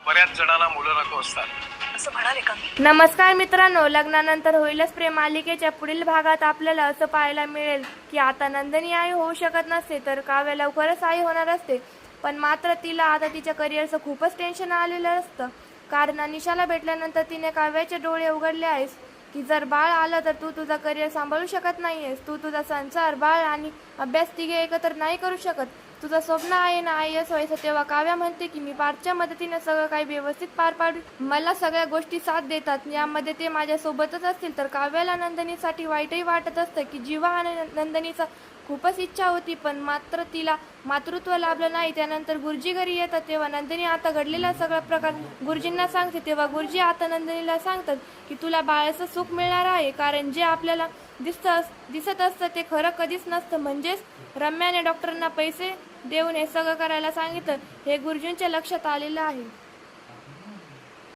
बऱ्याच जणांना मुलं नको असतात असं म्हणाले का? नमस्कार मित्रांनो, लग्नानंतर होईलच प्रेम मालिकेच्या पुढील भागात आपल्याला असं पाहायला मिळेल की आता नंदिनी आई होऊ शकत नसते, तर काव्य लवकरच आई होणार असते. पण मात्र तिला आता तिच्या करिअरचं खूपच टेन्शन आलेलं असतं. कारण अनिशाला भेटल्यानंतर तिने काव्याचे डोळे उघडले आहेस की जर बाळ आलं तर तू तुझा करिअर सांभाळू शकत नाहीयेस. तू तुझा संसार, बाळ आणि अभ्यास तिघे एकत्र नाही करू शकत. तुझं स्वप्न आहे ना IAS व्हायचं. तेव्हा काव्या म्हणते की मी पार्थच्या मदतीने सगळं काही व्यवस्थित पार पाडू. मला सगळ्या गोष्टी साथ देतात, यामध्ये ते माझ्यासोबतच असतील. तर काव्याला नंदिनीसाठी वाईटही वाटत असतं की जीवा आणि नंदिनीचा खूपच इच्छा होती, पण मात्र तिला मातृत्व लाभलं नाही. त्यानंतर गुरुजी घरी येतात, तेव्हा नंदिनी आता घडलेला सगळा प्रकार गुरुजींना सांगते. तेव्हा गुरुजी आता नंदिनीला सांगतात की तुला बाळाचं सुख मिळणार आहे, कारण जे आपल्याला दिसत असतं ते खरं कधीच नसतं. म्हणजेच रम्याने डॉक्टरांना पैसे देऊन हे सगळं करायला सांगितलं. हे गुरुजींच्या लक्षात आलेलं आहे.